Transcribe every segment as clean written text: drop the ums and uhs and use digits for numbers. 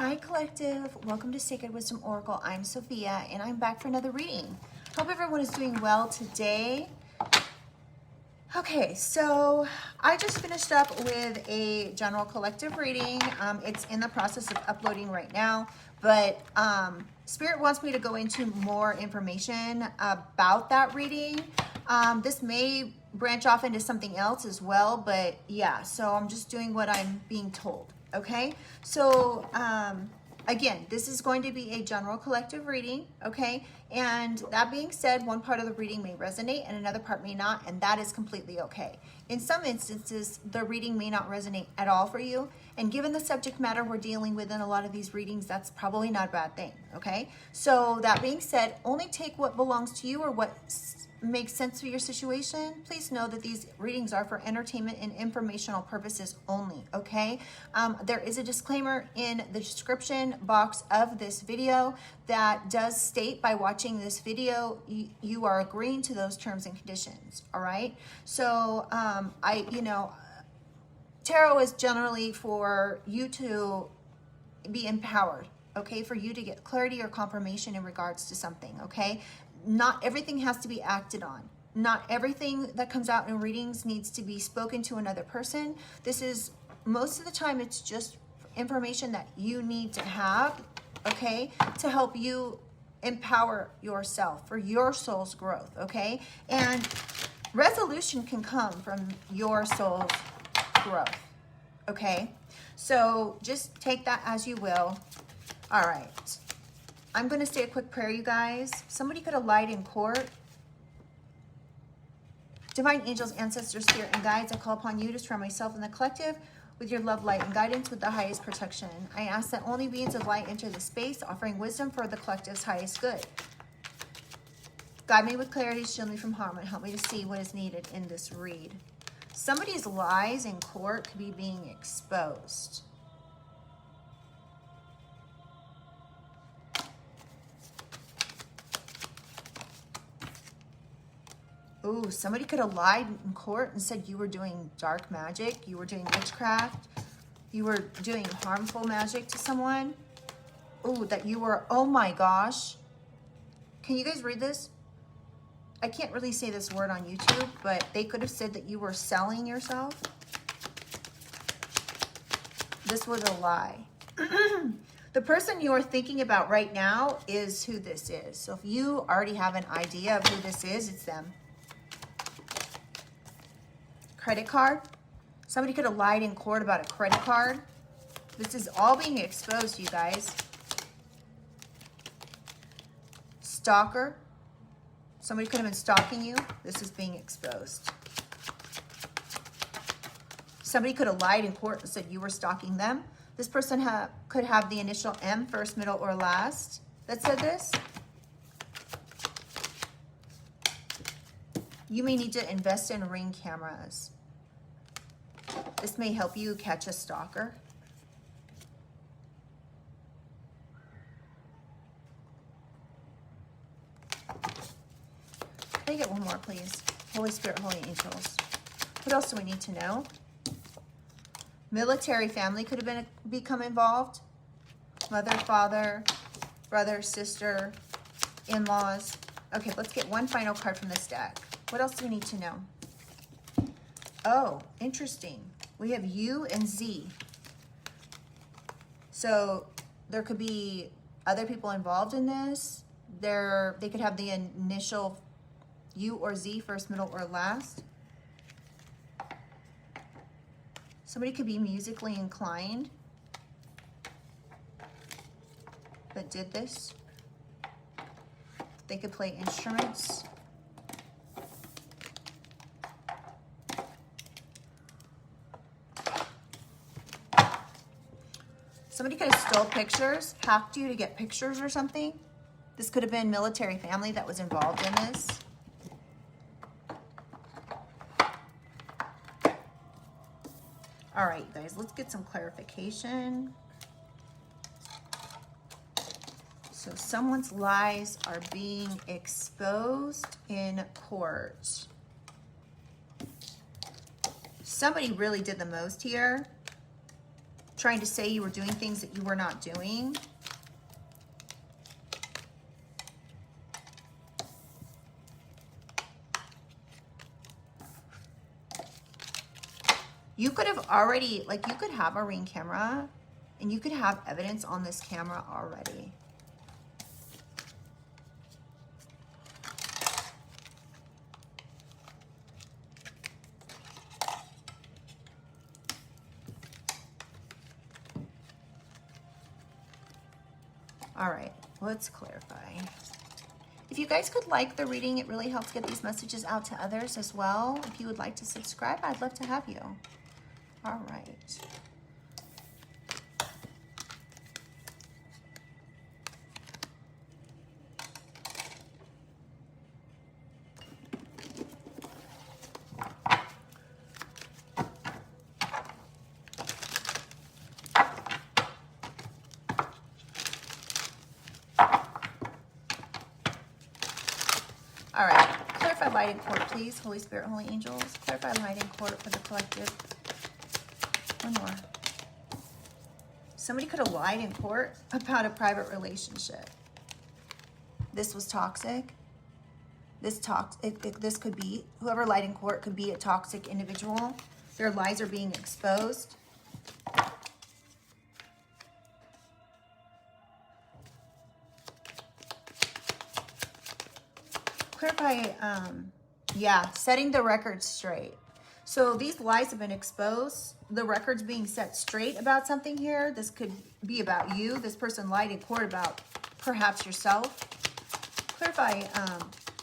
Hi collective, welcome to Sacred Wisdom Oracle. I'm Sophia and I'm back for another reading. Hope everyone is doing well today. Okay, so I just finished up with a general collective reading. It's in the process of uploading right now, but Spirit wants me to go into more information about that reading. This may branch off into something else as well, but yeah, so I'm just doing what I'm being told. Okay, so again, this is going to be a general collective reading, okay? And that being said, one part of the reading may resonate and another part may not, and that is completely okay. In some instances, the reading may not resonate at all for you, and given the subject matter we're dealing with in a lot of these readings, that's probably not a bad thing, okay? So that being said, only take what belongs to you or what makes sense for your situation. Please know that these readings are for entertainment and informational purposes only, okay? There is a disclaimer in the description box of this video that does state by watching this video, you are agreeing to those terms and conditions, all right? So tarot is generally for you to be empowered, okay? For you to get clarity or confirmation in regards to something, okay? Not everything has to be acted on. Not everything that comes out in readings needs to be spoken to another person. This is, most of the time, it's just information that you need to have, okay, to help you empower yourself for your soul's growth, okay? And resolution can come from your soul's growth, okay? So just take that as you will. All right. I'm going to say a quick prayer, you guys. Somebody could have lied in court. Divine angels, ancestors, spirit, and guides, I call upon you to surround myself and the collective with your love, light, and guidance with the highest protection. I ask that only beings of light enter the space, offering wisdom for the collective's highest good. Guide me with clarity, shield me from harm, and help me to see what is needed in this read. Somebody's lies in court could be being exposed. Ooh, somebody could have lied in court and said you were doing dark magic, you were doing witchcraft, you were doing harmful magic to someone. Ooh, that you were, oh my gosh. Can you guys read this? I can't really say this word on YouTube, but they could have said that you were selling yourself. This was a lie. The person you are thinking about right now is who this is. So if you already have an idea of who this is, it's them. Credit card. Somebody could have lied in court about a credit card. This is all being exposed, you guys. Stalker. Somebody could have been stalking you. This is being exposed. Somebody could have lied in court and said you were stalking them. This person could have the initial M, first, middle, or last, that said this. You may need to invest in Ring cameras. This may help you catch a stalker. Can I get one more, please? Holy Spirit, Holy Angels. What else do we need to know? Military family could have become involved. Mother, father, brother, sister, in-laws. Okay, let's get one final card from this deck. What else do we need to know? Oh, interesting. We have U and Z. So there could be other people involved in this. They could have the initial U or Z, first, middle, or last. Somebody could be musically inclined that did this. They could play instruments. Somebody could have stole pictures, hacked you to get pictures or something. This could have been military family that was involved in this. All right, guys, let's get some clarification. So someone's lies are being exposed in court. Somebody really did the most here. trying to say you were doing things that you were not doing. You could have already, like, you could have a Ring camera and you could have evidence on this camera already. All right, let's clarify. If you guys could like the reading, it really helps get these messages out to others as well. If you would like to subscribe, I'd love to have you. All right. All right, clarify light in court, please. Holy Spirit, Holy Angels, clarify light in court for the collective. One more. Somebody could have lied in court about a private relationship. This was toxic. This could be, whoever lied in court could be a toxic individual. Their lies are being exposed. Clarify, yeah, setting the record straight. So these lies have been exposed. The record's being set straight about something here. This could be about you. This person lied in court about perhaps yourself. Clarify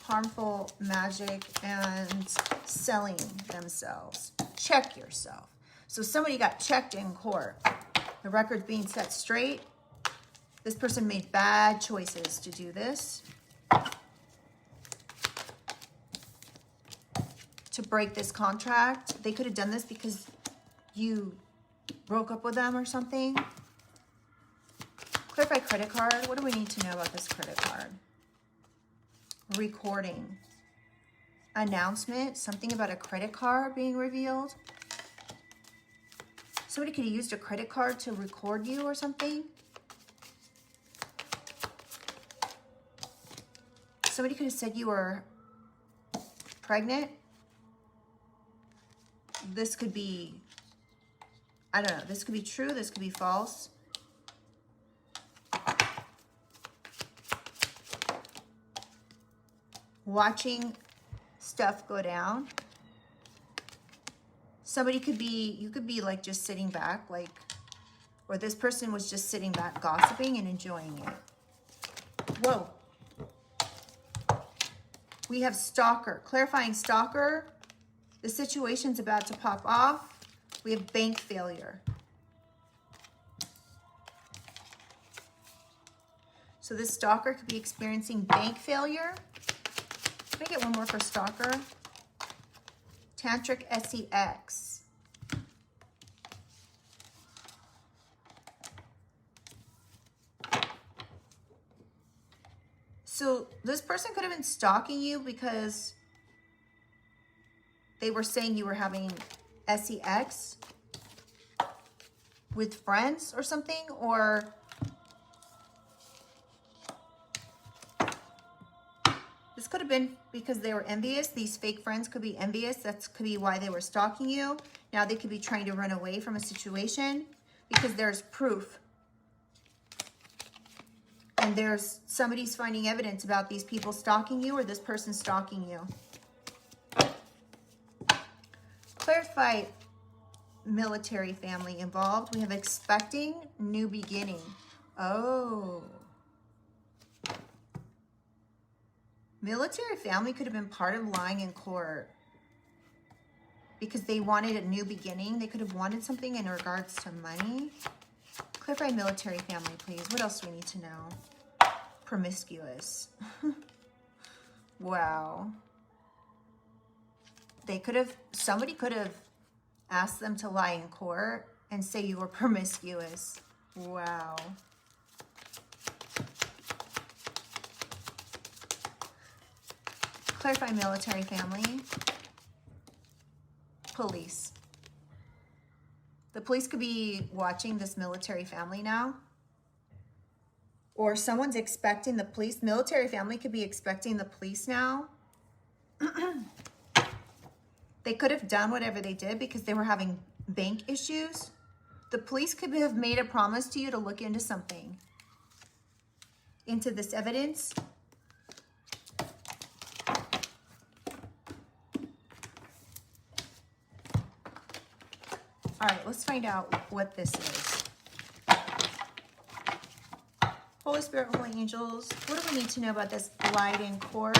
harmful magic and selling themselves. Check yourself. So somebody got checked in court. The record's being set straight. This person made bad choices to do this. To break this contract. They could have done this because you broke up with them or something. Clarify credit card. What do we need to know about this credit card? Recording. Announcement. Something about a credit card being revealed. Somebody could have used a credit card to record you or something. Somebody could have said you were pregnant. This could be, I don't know, this could be true, this could be false. Watching stuff go down. Somebody could be, you could be like just sitting back, like, or this person was just sitting back gossiping and enjoying it. Whoa. We have stalker, clarifying stalker. The situation's about to pop off. We have bank failure. So this stalker could be experiencing bank failure. Can I get one more for stalker? Tantric SEX. So this person could have been stalking you because they were saying you were having SEX with friends or something, or this could have been because they were envious. These fake friends could be envious. That could be why they were stalking you. Now they could be trying to run away from a situation because there's proof. And there's somebody's finding evidence about these people stalking you or this person stalking you. Clarify military family involved. We have expecting new beginning. Oh. Military family could have been part of lying in court because they wanted a new beginning. They could have wanted something in regards to money. Clarify military family, please. What else do we need to know? Promiscuous. Wow. They could have, somebody could have asked them to lie in court and say you were promiscuous. Wow. Clarify military family. Police. The police could be watching this military family now. Or someone's expecting the police. Military family could be expecting the police now. They could have done whatever they did because they were having bank issues. The police could have made a promise to you to look into something. Into this evidence. All right, let's find out what this is. Holy Spirit, Holy Angels, what do we need to know about this lied in court?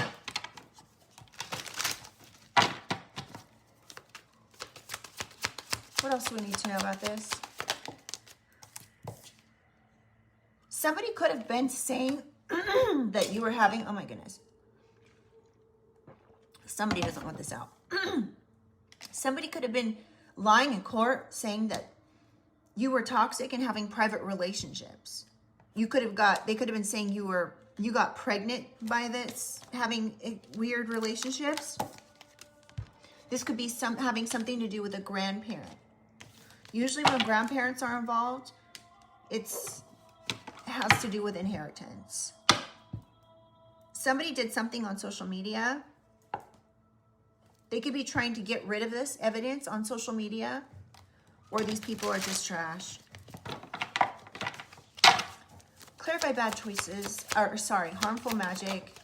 What else do we need to know about this? Somebody could have been saying that you were having, oh my goodness. Somebody doesn't want this out. Somebody could have been lying in court saying that you were toxic and having private relationships. They could have been saying you got pregnant by this, having weird relationships. This could be having something to do with a grandparent. Usually when grandparents are involved, it has to do with inheritance. Somebody did something on social media. They could be trying to get rid of this evidence on social media, or these people are just trash. Clarify bad choices, harmful magic.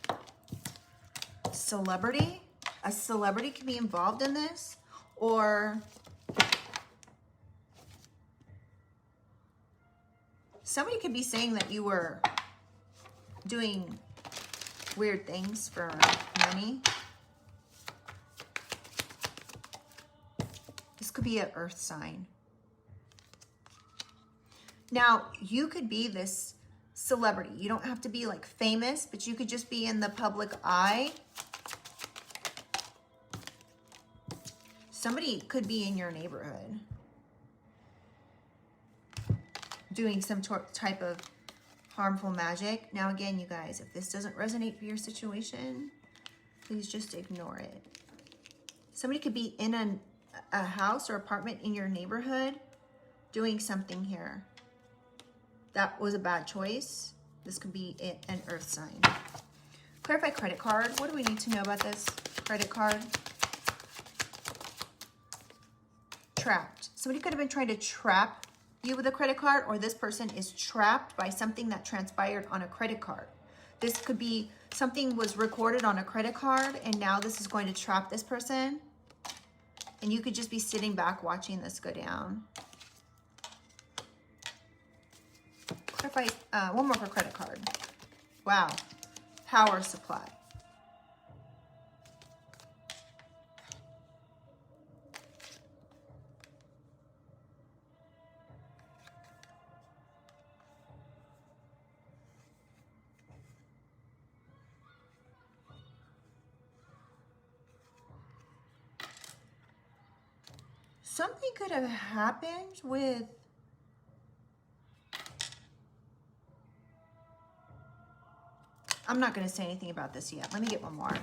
Celebrity. A celebrity could be involved in this, or somebody could be saying that you were doing weird things for money. This could be an earth sign. Now, you could be this celebrity. You don't have to be like famous, but you could just be in the public eye. Somebody could be in your neighborhood doing some type of harmful magic. Now, again, you guys, if this doesn't resonate for your situation, please just ignore it. Somebody could be in a house or apartment in your neighborhood doing something here. That was a bad choice. This could be an earth sign. Clarify credit card. What do we need to know about this credit card? Trapped. Somebody could have been trying to trap you with a credit card, or this person is trapped by something that transpired on a credit card. This could be something was recorded on a credit card, and now this is going to trap this person. And you could just be sitting back watching this go down. Clarify, one more for credit card. Wow. Power supply. Something could have happened with I'm not going to say anything about this yet. Let me get one more.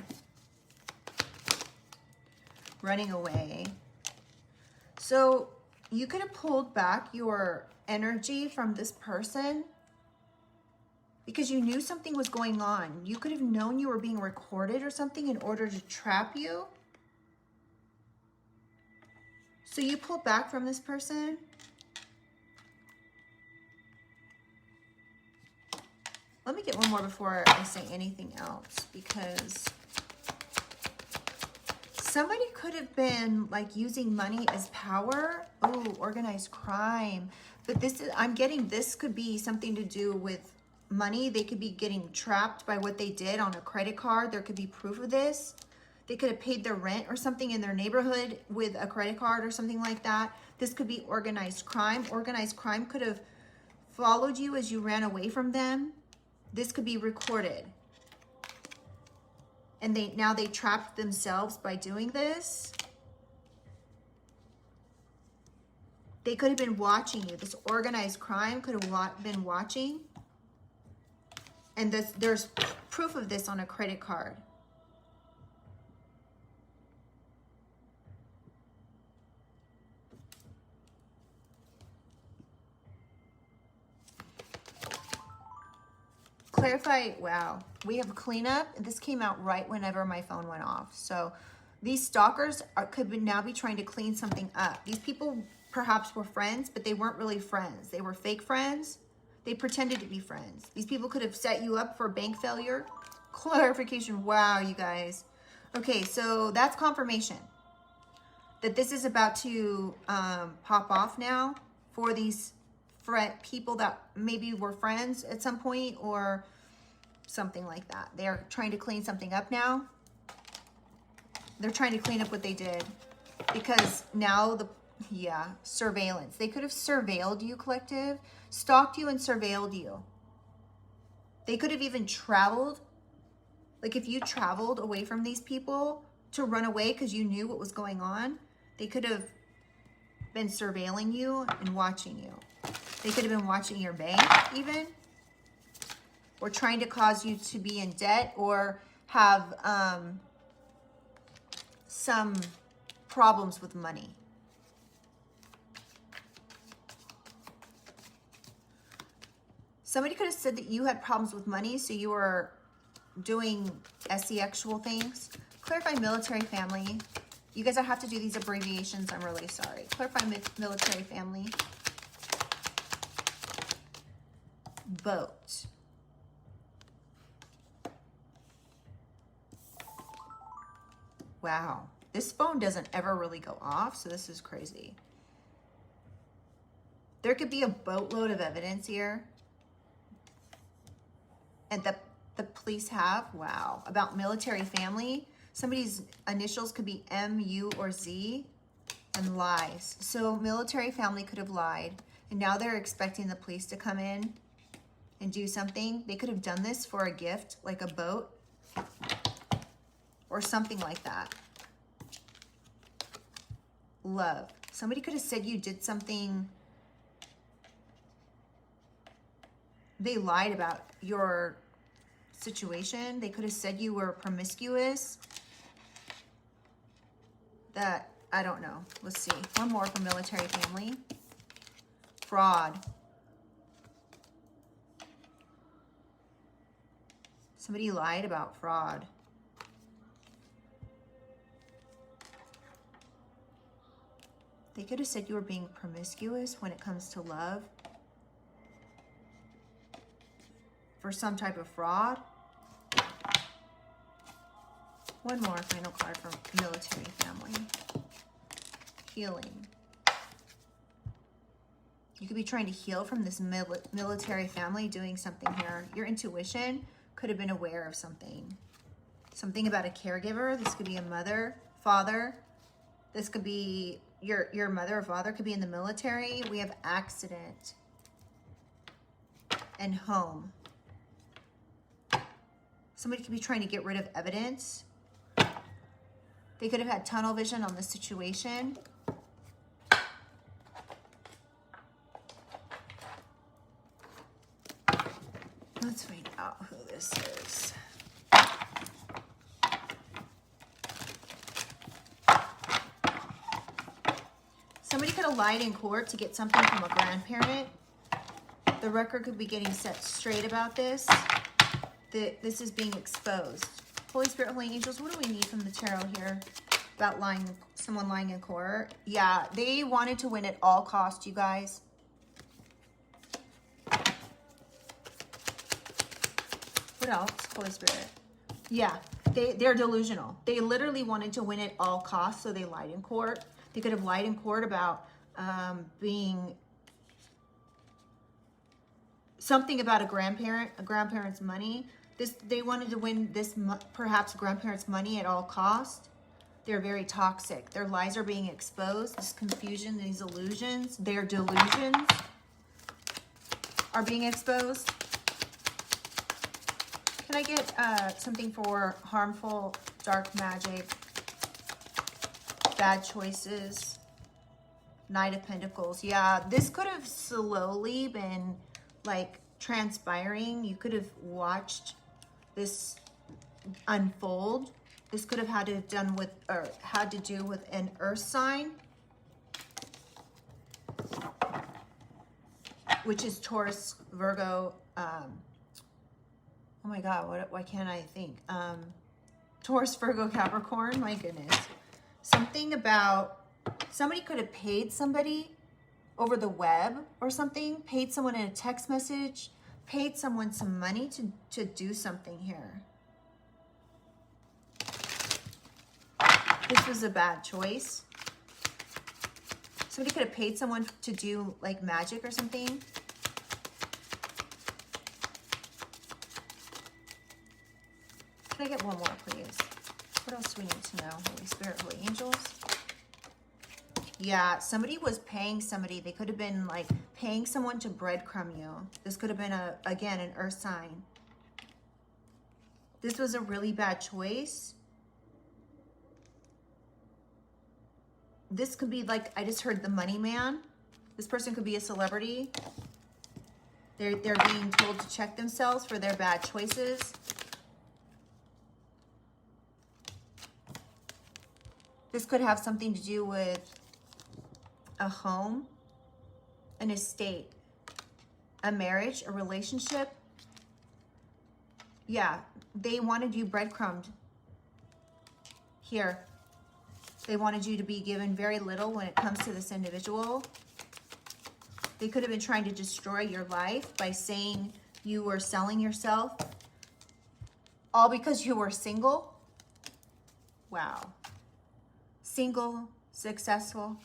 Running away. So you could have pulled back your energy from this person because you knew something was going on. You could have known you were being recorded or something in order to trap you. So you pulled back from this person. Let me get one more before I say anything else, because somebody could have been like using money as power. Oh, organized crime. But this is, I'm getting this could be something to do with money. They could be getting trapped by what they did on a credit card. There could be proof of this. They could have paid their rent or something in their neighborhood with a credit card or something like that. This could be organized crime. Organized crime could have followed you as you ran away from them. This could be recorded. And now they trapped themselves by doing this. They could have been watching you. This organized crime could have been watching. And there's proof of this on a credit card. clarify, wow, we have a cleanup. This came out right whenever my phone went off. So these stalkers now be trying to clean something up. These people perhaps were friends, but they weren't really friends. They were fake friends. They pretended to be friends. These people could have set you up for bank failure. Clarification, wow, you guys. Okay, so that's confirmation that this is about to pop off now for these people that maybe were friends at some point or something like that. They're trying to clean something up now. They're trying to clean up what they did because now surveillance. They could have surveilled you, collective, stalked you and surveilled you. They could have even traveled. Like if you traveled away from these people to run away because you knew what was going on, they could have been surveilling you and watching you. They could have been watching your bank even, or trying to cause you to be in debt or have some problems with money. Somebody could have said that you had problems with money, so you were doing SE-actual things. Clarify military family. You guys, I have to do these abbreviations. I'm really sorry. Clarify military family. Boat. Wow. This phone doesn't ever really go off, so this is crazy. There could be a boatload of evidence here. And the police have, wow, about military family. Somebody's initials could be M, U, or Z, and lies. So military family could have lied, and now they're expecting the police to come in and do something. They could have done this for a gift, like a boat, or something like that. Love. Somebody could have said you did something. They lied about your situation. They could have said you were promiscuous. That, I don't know. Let's see. One more for military family. Fraud. Somebody lied about fraud. They could have said you were being promiscuous when it comes to love. For some type of fraud. One more final card for military family. Healing. You could be trying to heal from this military family doing something here. Your intuition could have been aware of something. Something about a caregiver. This could be a mother, father. This could be your mother or father could be in the military. We have accident and home. Somebody could be trying to get rid of evidence. They could have had tunnel vision on the situation. Let's find out who this is. Somebody could have lied in court to get something from a grandparent. The record could be getting set straight about this. This is being exposed. Holy Spirit, Holy Angels, what do we need from the tarot here about someone lying in court? Yeah, they wanted to win at all costs, you guys. What else, Holy Spirit? Yeah, they're delusional. They literally wanted to win at all costs, so they lied in court. They could have lied in court about being something about a grandparent's money. They wanted to win this, perhaps grandparents' money at all cost. They're very toxic. Their lies are being exposed. This confusion, these illusions, their delusions are being exposed. Can I get something for harmful, dark magic, bad choices, Knight of Pentacles? Yeah, this could have slowly been like transpiring. You could have watched this unfold. This could have had to do with an earth sign, which is Taurus, Virgo, Oh my God, why can't I think? Taurus, Virgo, Capricorn, my goodness. Something about, somebody could have paid somebody over the web or something, paid someone in a text message, paid someone some money to do something here. This was a bad choice. Somebody could have paid someone to do like magic or something. Can I get one more, please? What else do we need to know? Holy Spirit, Holy Angels. Yeah, somebody was paying somebody. They could have been like paying someone to breadcrumb you. This could have been, again, an earth sign. This was a really bad choice. This could be like, I just heard the money man. This person could be a celebrity. They're being told to check themselves for their bad choices. This could have something to do with a home, an estate, a marriage, a relationship. Yeah, they wanted you breadcrumbed. Here. They wanted you to be given very little when it comes to this individual. They could have been trying to destroy your life by saying you were selling yourself. All because you were single. Wow. Single, successful,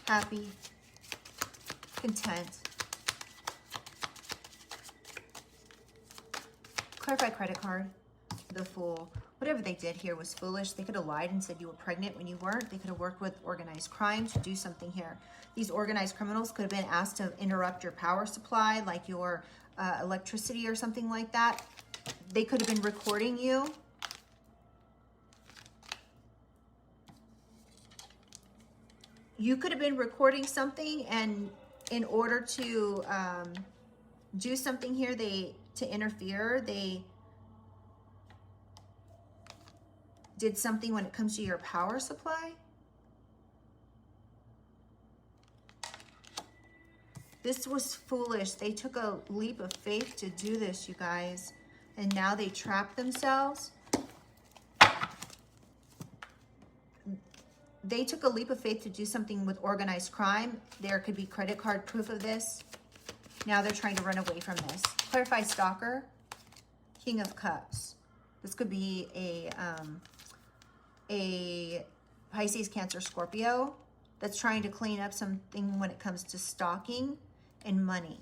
happy, content. Clarify credit card. The Fool. Whatever they did here was foolish. They could have lied and said you were pregnant when you weren't. They could have worked with organized crime to do something here. These organized criminals could have been asked to interrupt your power supply, like your electricity or something like that. They could have been recording you. You could have been recording something, and in order to do something here, to interfere, they did something when it comes to your power supply. This was foolish. They took a leap of faith to do this, you guys. And now they trap themselves. They took a leap of faith to do something with organized crime. There could be credit card proof of this. Now they're trying to run away from this. Clarify Stalker. King of Cups. This could be a Pisces, Cancer, Scorpio that's trying to clean up something when it comes to stalking and money.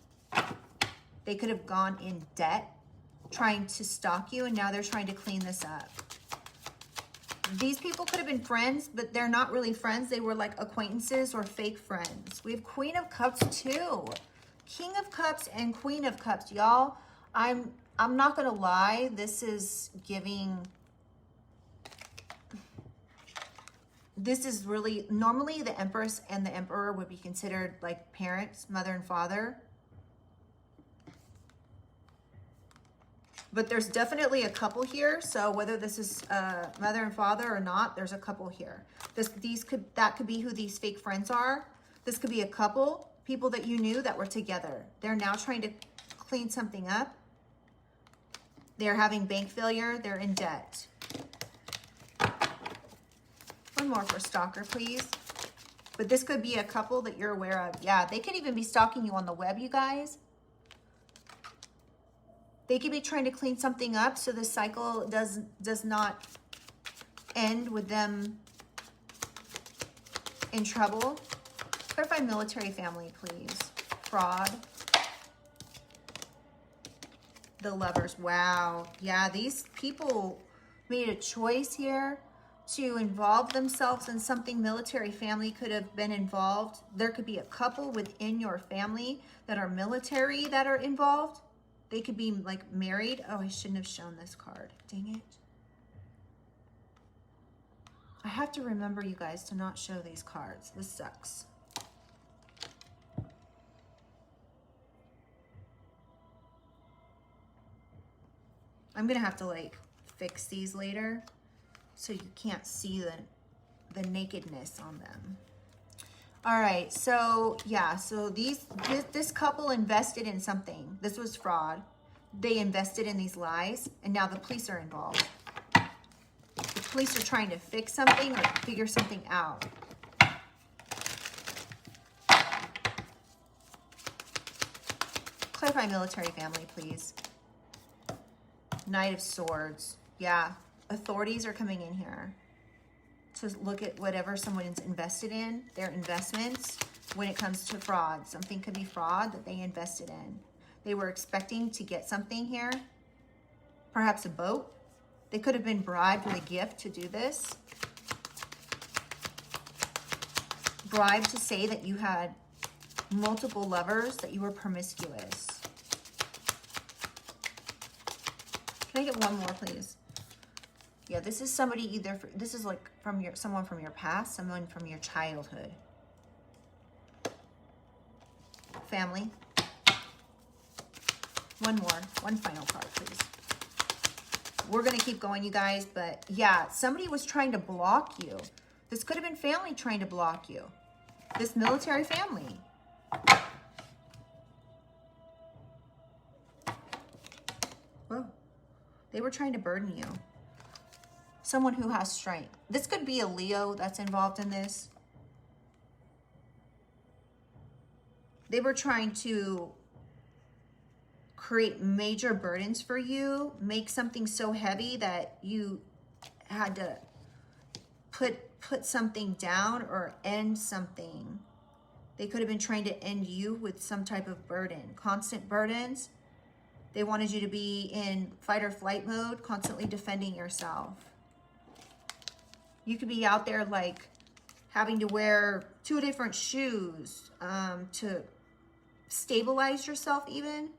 They could have gone in debt trying to stalk you, and now they're trying to clean this up. These people could have been friends, but they're not really friends. They were like acquaintances or fake friends. We have Queen of Cups too. King of Cups and Queen of Cups. Y'all, I'm not gonna lie, this is giving, this is really, normally the Empress and the Emperor would be considered like parents, mother and father. But there's definitely a couple here. So whether this is mother and father or not, there's a couple here. That could be who these fake friends are. This could be a couple, people that you knew that were together. They're now trying to clean something up. They're having bank failure. They're in debt. One more for Stalker, please. But this could be a couple that you're aware of. Yeah, they could even be stalking you on the web, you guys. They could be trying to clean something up so the cycle does not end with them in trouble. Clarify military family, please. Fraud. The Lovers. Wow. Yeah, these people made a choice here to involve themselves in something. Military family could have been involved. There could be a couple within your family that are military that are involved. They could be like married. Oh, I shouldn't have shown this card. Dang it. I have to remember, you guys, to not show these cards. This sucks. I'm going to have to like fix these later so you can't see the nakedness on them. All right, so yeah, so this couple invested in something. This was fraud. they invested in these lies, and now the police are involved. The police are trying to fix something or figure something out. Clarify military family, please. Knight of Swords. Yeah, authorities are coming in here to look at whatever someone's invested in, their investments, when it comes to fraud. Something could be fraud that they invested in. They were expecting to get something here, perhaps a boat. They could have been bribed with a gift to do this. Bribed to say that you had multiple lovers, that you were promiscuous. Can I get one more, please? Yeah, this is somebody either, this is like from someone from your past, someone from your childhood. Family. One more, one final card, please. We're gonna keep going, you guys, but yeah, somebody was trying to block you. This could have been family trying to block you. This military family. Whoa. They were trying to burden you. Someone who has strength. This could be a Leo that's involved in this. They were trying to create major burdens for you, make something so heavy that you had to put something down or end something. They could have been trying to end you with some type of burden, constant burdens. They wanted you to be in fight or flight mode, constantly defending yourself. You could be out there like having to wear 2 different shoes to stabilize yourself even.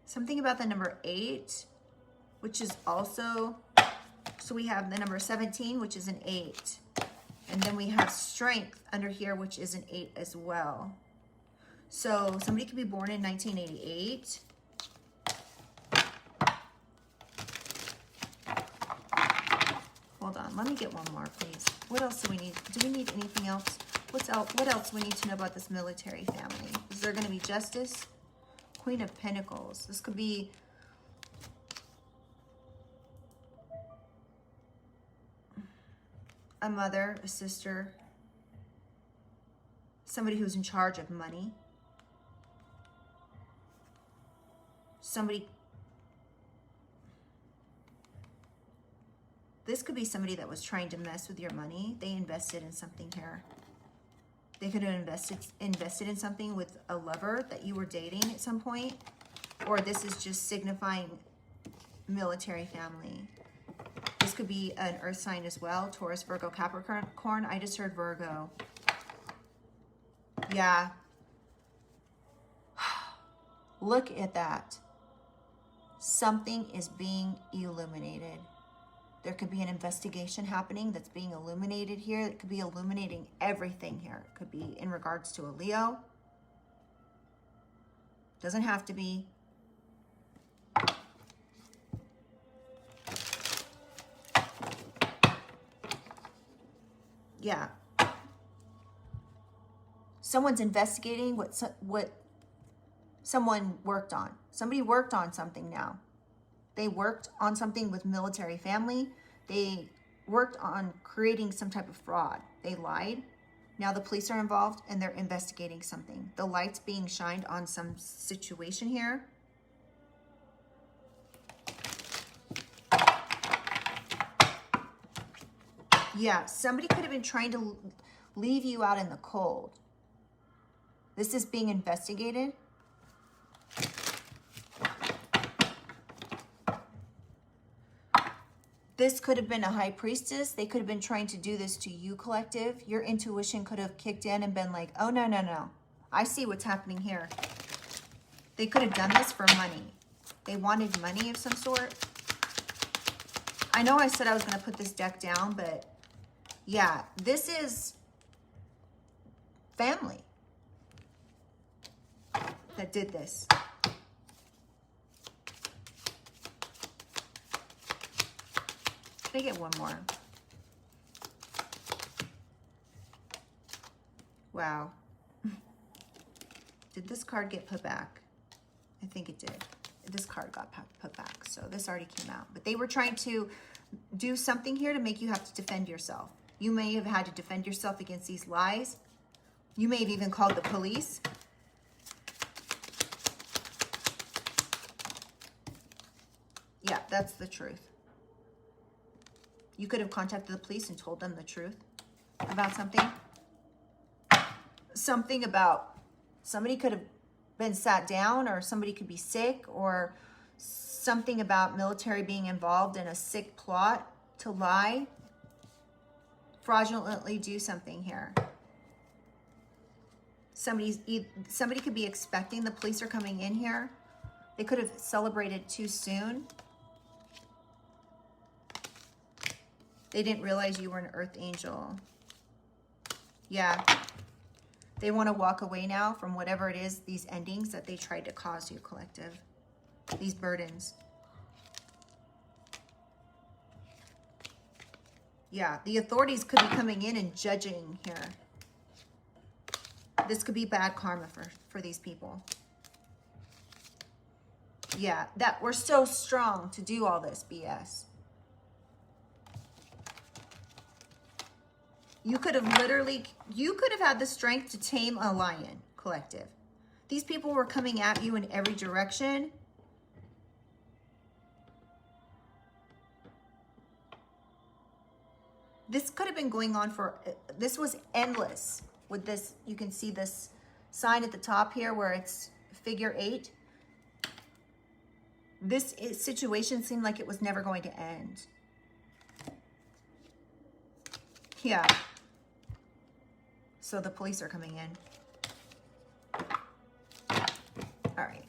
Something about the number 8, which is also, so we have the number 17, which is an 8. And then we have strength under here, which is an 8 as well. So somebody could be born in 1988. Hold on, let me get one more, please. What else do we need? Do we need anything else? What else do we need to know about this military family? Is there going to be justice? Queen of Pentacles. This could be a mother, a sister, somebody who's in charge of money, somebody. This could be somebody that was trying to mess with your money. They invested in something here. They could have invested in something with a lover that you were dating at some point. Or this is just signifying military family. This could be an earth sign as well. Taurus, Virgo, Capricorn. I just heard Virgo. Yeah. Look at that. Something is being illuminated. There could be an investigation happening that's being illuminated here. It could be illuminating everything here. It could be in regards to a Leo. Doesn't have to be. Yeah. Someone's investigating what someone worked on. Somebody worked on something now. They worked on something with military family. They worked on creating some type of fraud. They lied. Now the police are involved and they're investigating something. The light's being shined on some situation here. Yeah, somebody could have been trying to leave you out in the cold. This is being investigated. This could have been a high priestess. They could have been trying to do this to you, collective. Your intuition could have kicked in and been like, oh, no, no, no. I see what's happening here. They could have done this for money. They wanted money of some sort. I know I said I was going to put this deck down, but yeah, this is family that did this. Can I get one more? Wow. Did this card get put back? I think it did. This card got put back, so this already came out. But they were trying to do something here to make you have to defend yourself. You may have had to defend yourself against these lies. You may have even called the police. Yeah, that's the truth. You could have contacted the police and told them the truth about something. Something about somebody could have been sat down, or somebody could be sick, or something about military being involved in a sick plot to lie, fraudulently do something here. Somebody could be expecting the police are coming in here. They could have celebrated too soon. They didn't realize you were an earth angel. Yeah. They want to walk away now from whatever it is, these endings that they tried to cause you, collective. These burdens. Yeah, the authorities could be coming in and judging here. This could be bad karma for these people. Yeah, that we're so strong to do all this BS. You could have had the strength to tame a lion, collective. These people were coming at you in every direction. This could have been going on this was endless. With this, you can see this sign at the top here where it's figure 8. This situation seemed like it was never going to end. Yeah. So the police are coming in. All right.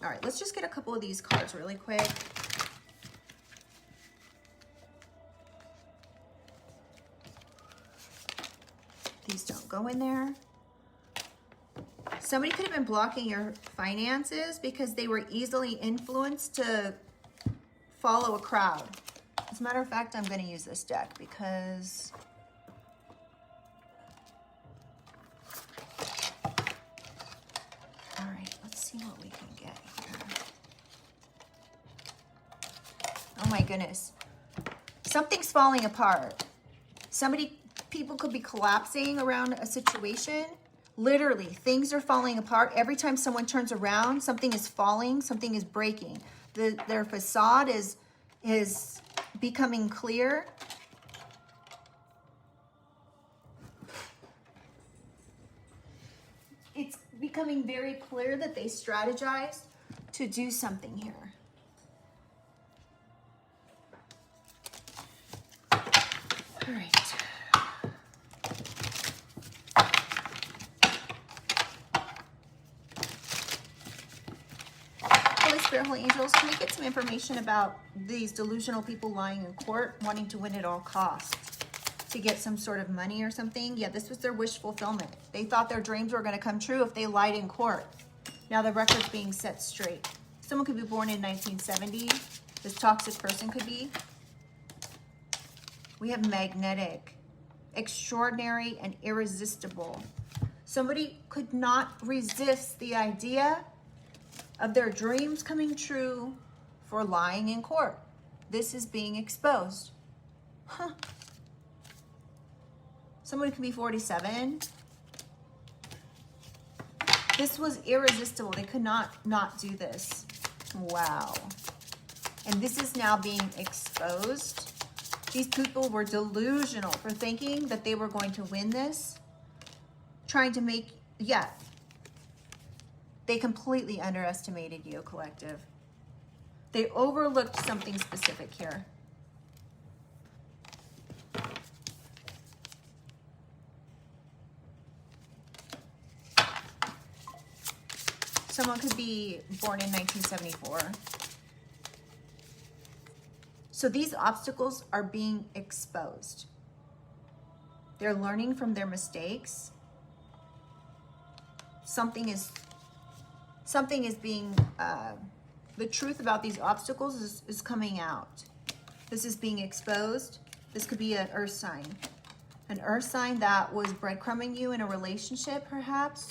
All right, let's just get a couple of these cards really quick. These don't go in there. Somebody could have been blocking your finances because they were easily influenced to follow a crowd. As a matter of fact, I'm going to use this deck because all right, let's see what we can get here. Oh my goodness. Something's falling apart. People could be collapsing around a situation. Literally, things are falling apart. Every time someone turns around, something is falling, something is breaking. Their facade is becoming clear. It's becoming very clear that they strategized to do something here. All right. Holy angels, can we get some information about these delusional people lying in court, wanting to win at all costs to get some sort of money or something? Yeah, this was their wish fulfillment. They thought their dreams were going to come true if they lied in court. Now the record's being set straight. Someone could be born in 1970. This toxic person could be. We have magnetic, extraordinary, and irresistible. Somebody could not resist the idea of their dreams coming true for lying in court. This is being exposed. Huh. Someone could be 47. This was irresistible. They could not do this. Wow. And this is now being exposed. These people were delusional for thinking that they were going to win this. Trying to make, yeah. They completely underestimated you, collective. They overlooked something specific here. Someone could be born in 1974. So these obstacles are being exposed. They're learning from their mistakes. something is being, the truth about these obstacles is coming out. This is being exposed. This could be an earth sign. An earth sign that was breadcrumbing you in a relationship, perhaps.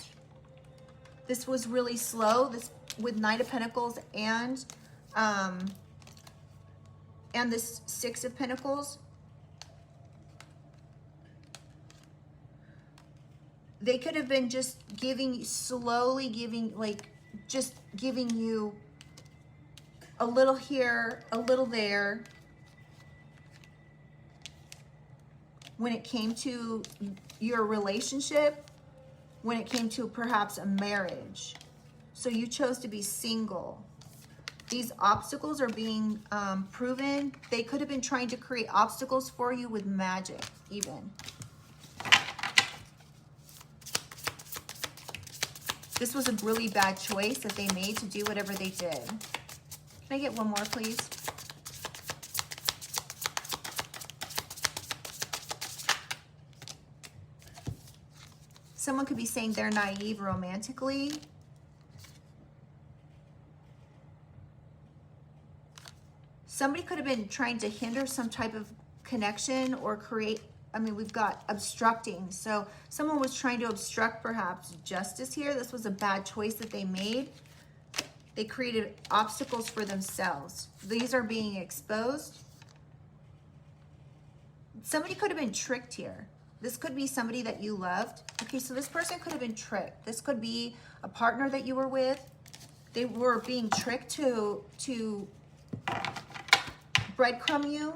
This was really slow. This with Knight of Pentacles and this Six of Pentacles. They could have been just slowly giving, like, just giving you a little here, a little there. When it came to your relationship, when it came to perhaps a marriage. So you chose to be single. These obstacles are being proven. They could have been trying to create obstacles for you with magic, even. This was a really bad choice that they made to do whatever they did. Can I get one more, please? Someone could be saying they're naive romantically. Somebody could have been trying to hinder some type of connection or create, I mean, we've got obstructing. So someone was trying to obstruct perhaps justice here. This was a bad choice that they made. They created obstacles for themselves. These are being exposed. Somebody could have been tricked here. This could be somebody that you loved. Okay, so this person could have been tricked. This could be a partner that you were with. They were being tricked to breadcrumb you,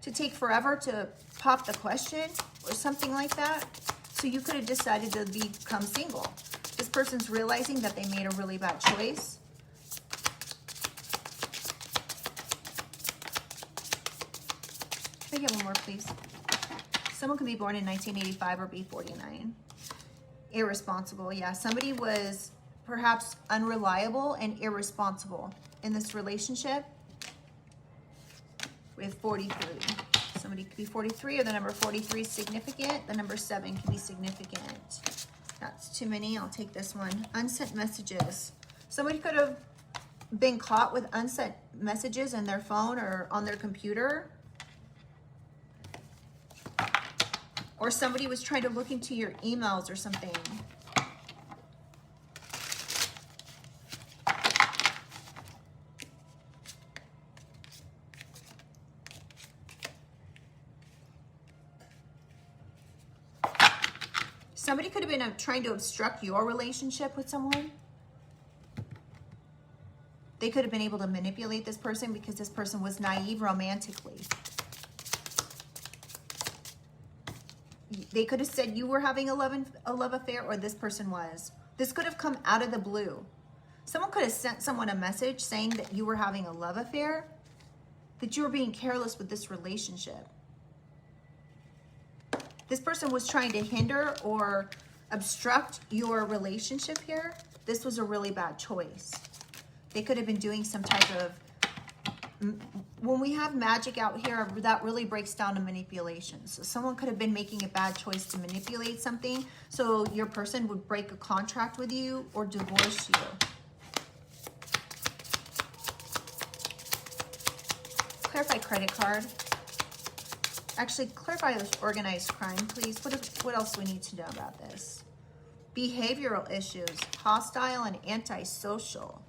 to take forever to pop the question or something like that. So you could have decided to become single. This person's realizing that they made a really bad choice. Can I get one more, please? Someone could be born in 1985 or be 49. Irresponsible, yeah. Somebody was perhaps unreliable and irresponsible in this relationship. We have 43. Somebody could be 43, or the number 43 is significant. The number 7 can be significant. That's too many. I'll take this one. Unsent messages. Somebody could have been caught with unsent messages in their phone or on their computer. Or somebody was trying to look into your emails or something. Somebody could have been trying to obstruct your relationship with someone. They could have been able to manipulate this person because this person was naive romantically. They could have said you were having a love affair, or this person was. This could have come out of the blue. Someone could have sent someone a message saying that you were having a love affair, that you were being careless with this relationship. This person was trying to hinder or obstruct your relationship here. This was a really bad choice. They could have been doing some type of, when we have magic out here, that really breaks down to manipulation. So someone could have been making a bad choice to manipulate something, so your person would break a contract with you or divorce you. Clarify credit card. Actually, clarify this organized crime, please. What else do we need to know about this? Behavioral issues, hostile and antisocial.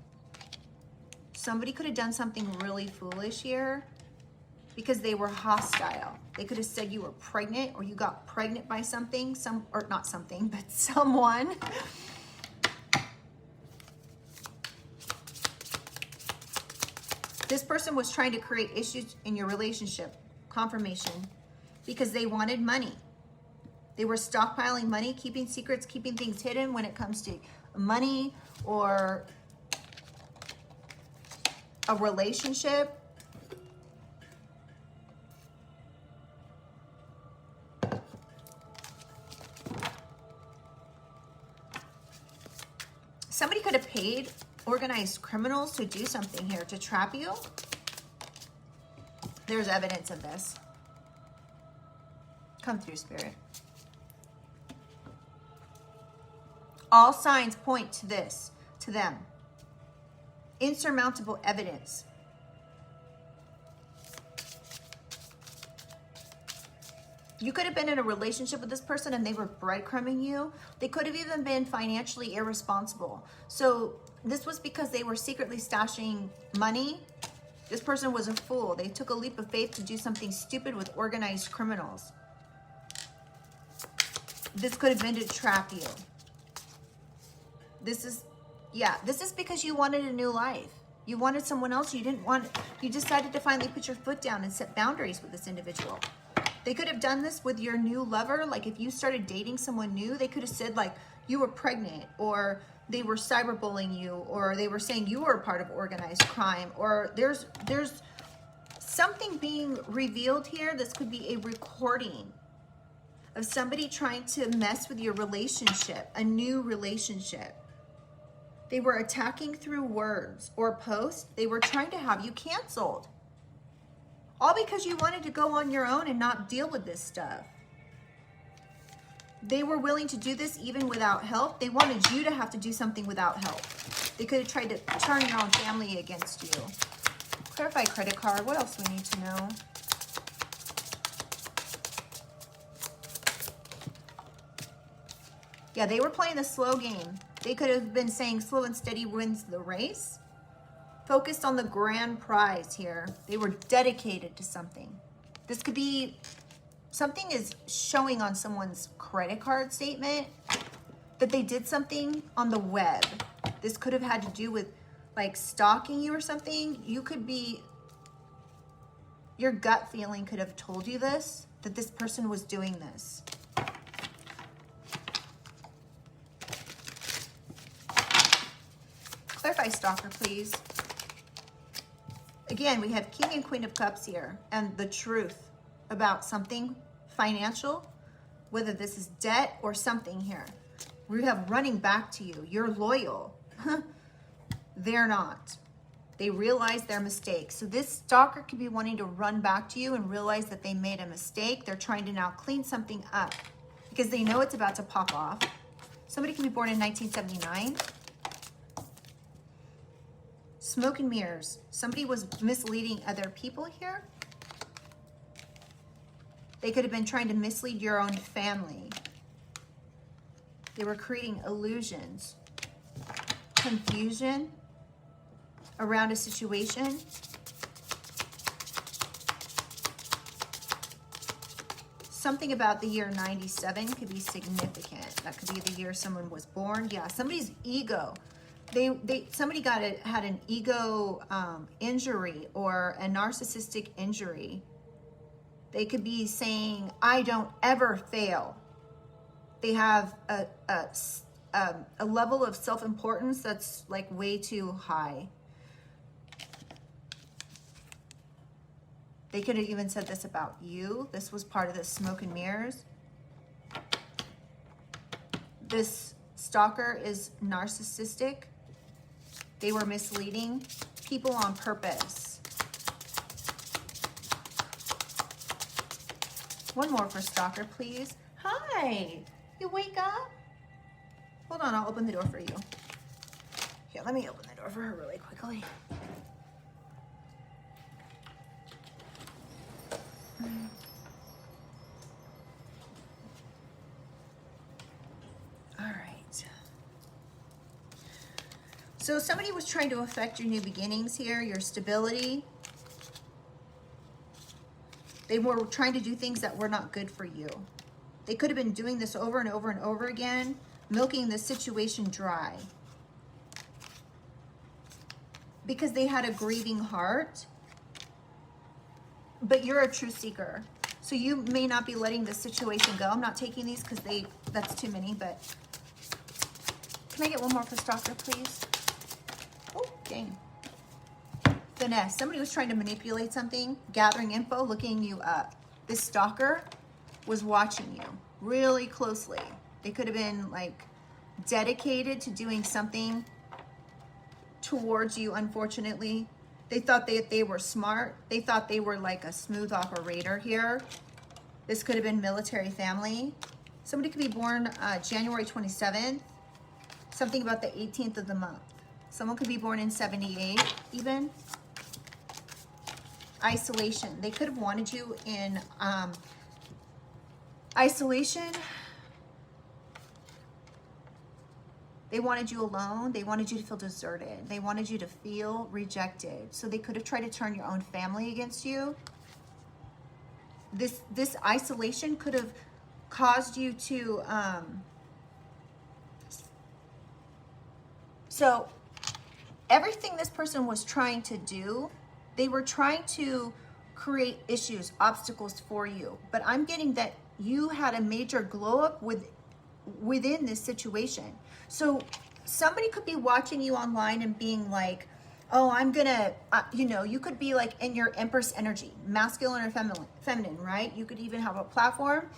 Somebody could have done something really foolish here because they were hostile. They could have said you were pregnant, or you got pregnant by something, or not something, but someone. This person was trying to create issues in your relationship, confirmation, because they wanted money. They were stockpiling money, keeping secrets, keeping things hidden when it comes to money or a relationship. Somebody could have paid organized criminals to do something here, to trap you. There's evidence of this. Come through, Spirit. All signs point to this, to them. Insurmountable evidence. You could have been in a relationship with this person and they were breadcrumbing you. They could have even been financially irresponsible. So this was because they were secretly stashing money. This person was a fool. They took a leap of faith to do something stupid with organized criminals. This could have been to trap you. This is because you wanted a new life. You wanted someone else. You decided to finally put your foot down and set boundaries with this individual. They could have done this with your new lover. Like if you started dating someone new, they could have said like you were pregnant, or they were cyberbullying you, or they were saying you were a part of organized crime, or there's something being revealed here. This could be a recording of somebody trying to mess with your relationship, a new relationship. They were attacking through words or posts. They were trying to have you canceled. All because you wanted to go on your own and not deal with this stuff. They were willing to do this even without help. They wanted you to have to do something without help. They could have tried to turn your own family against you. Clarify credit card. What else do we need to know? Yeah, they were playing the slow game. They could have been saying slow and steady wins the race. Focused on the grand prize here. They were dedicated to something. This could be, something is showing on someone's credit card statement that they did something on the web. This could have had to do with like stalking you or something. You could be, your gut feeling could have told you this, that this person was doing this. Clarify stalker, please. Again, we have King and Queen of Cups here, and the truth about something financial, whether this is debt or something here. We have running back to you. You're loyal. They're not. They realize their mistake. So this stalker could be wanting to run back to you and realize that they made a mistake. They're trying to now clean something up because they know it's about to pop off. Somebody can be born in 1979. Smoke and mirrors. Somebody was misleading other people here. They could have been trying to mislead your own family. They were creating illusions, confusion around a situation. Something about the year 97 could be significant. That could be the year someone was born. Yeah, somebody's ego. Somebody had an ego injury or a narcissistic injury. They could be saying, I don't ever fail. They have a level of self-importance that's like way too high. They could have even said this about you. This was part of the smoke and mirrors. This stalker is narcissistic. They were misleading people on purpose. One more for stalker, please. Hi, you wake up? Hold on, I'll open the door for you. Here, let me open the door for her really quickly. All right. So somebody was trying to affect your new beginnings here, your stability. They were trying to do things that were not good for you. They could have been doing this over and over and over again, milking the situation dry. Because they had a grieving heart. But you're a truth seeker. So you may not be letting the situation go. I'm not taking these because that's too many, but can I get one more for stalker, please? Oh, dang. Finesse. Somebody was trying to manipulate something, gathering info, looking you up. This stalker was watching you really closely. They could have been like dedicated to doing something towards you, unfortunately. They thought they were smart. They thought they were like a smooth operator here. This could have been military family. Somebody could be born January 27th. Something about the 18th of the month. Someone could be born in 78 even. Isolation. They could have wanted you in isolation. They wanted you alone. They wanted you to feel deserted. They wanted you to feel rejected. So they could have tried to turn your own family against you. This isolation could have caused you to so everything this person was trying to do, they were trying to create issues, obstacles for you. But I'm getting that you had a major glow up within this situation. So somebody could be watching you online and being like, oh, I'm gonna, you know, you could be like in your Empress energy, masculine or feminine, right? You could even have a platform,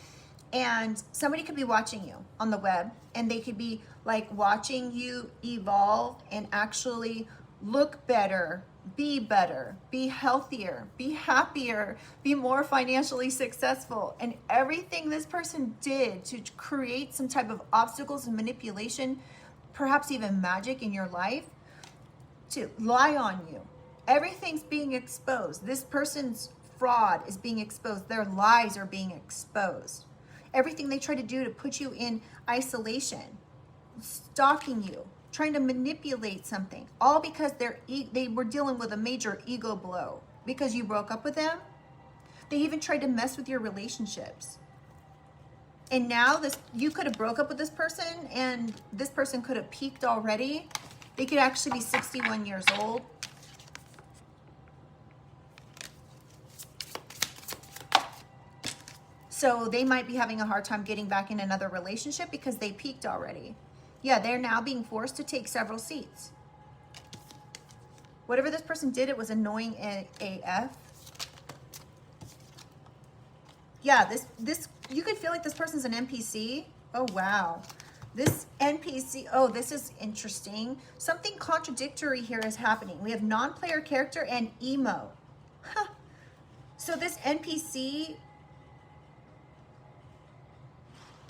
and somebody could be watching you on the web, and they could be like watching you evolve and actually look better, be healthier, be happier, be more financially successful. And everything this person did to create some type of obstacles and manipulation, perhaps even magic in your life, to lie on you. Everything's being exposed. This person's fraud is being exposed. Their lies are being exposed. Everything they try to do to put you in isolation, stalking you, trying to manipulate something, all because they were dealing with a major ego blow because you broke up with them. They even tried to mess with your relationships. And now you could have broke up with this person, and this person could have peaked already. They could actually be 61 years old. So they might be having a hard time getting back in another relationship because they peaked already. Yeah, they're now being forced to take several seats. Whatever this person did, it was annoying AF. Yeah, this you could feel like this person's an NPC. Oh, wow. This NPC, oh, this is interesting. Something contradictory here is happening. We have non-player character and emo. Huh. So this NPC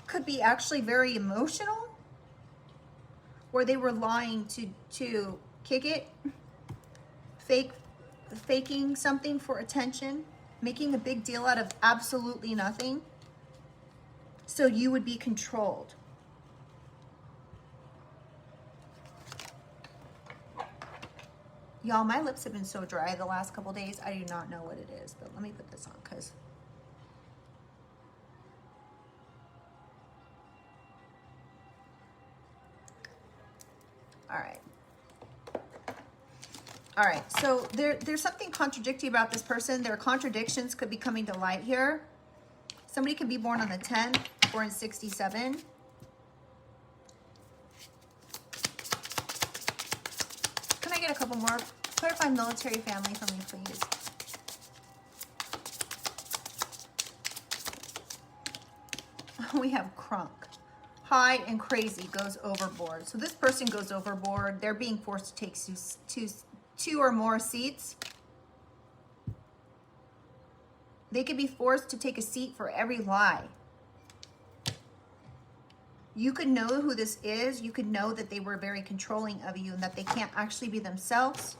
could be actually very emotional, where they were lying to kick it, faking something for attention, making a big deal out of absolutely nothing, so you would be controlled. Y'all, my lips have been so dry the last couple days. I do not know what it is, but let me put this on because all right, so there's something contradictory about this person. Their contradictions could be coming to light here. Somebody could be born on the 10th, born in 67. Can I get a couple more? Clarify military family for me, please. We have crunk. High and crazy, goes overboard. So this person goes overboard. They're being forced to take two or more seats. They could be forced to take a seat for every lie. You could know who this is. You could know that they were very controlling of you and that they can't actually be themselves.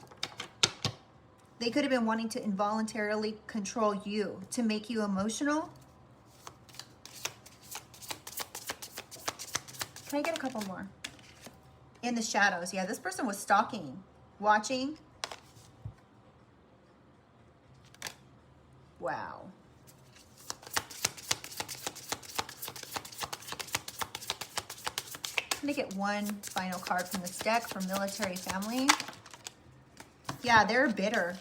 They could have been wanting to involuntarily control you to make you emotional. Can I get a couple more? In the shadows. Yeah, this person was stalking, watching. Wow. I'm gonna get one final card from this deck for military family. Yeah, they're bitter.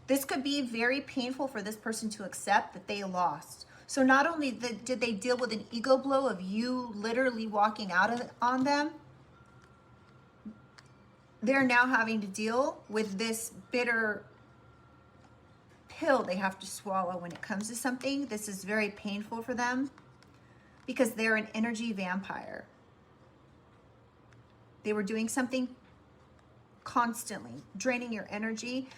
This could be very painful for this person to accept that they lost. So not only did they deal with an ego blow of you literally walking out on them, they're now having to deal with this bitter pill they have to swallow when it comes to something. This is very painful for them because they're an energy vampire. They were doing something constantly, draining your energy.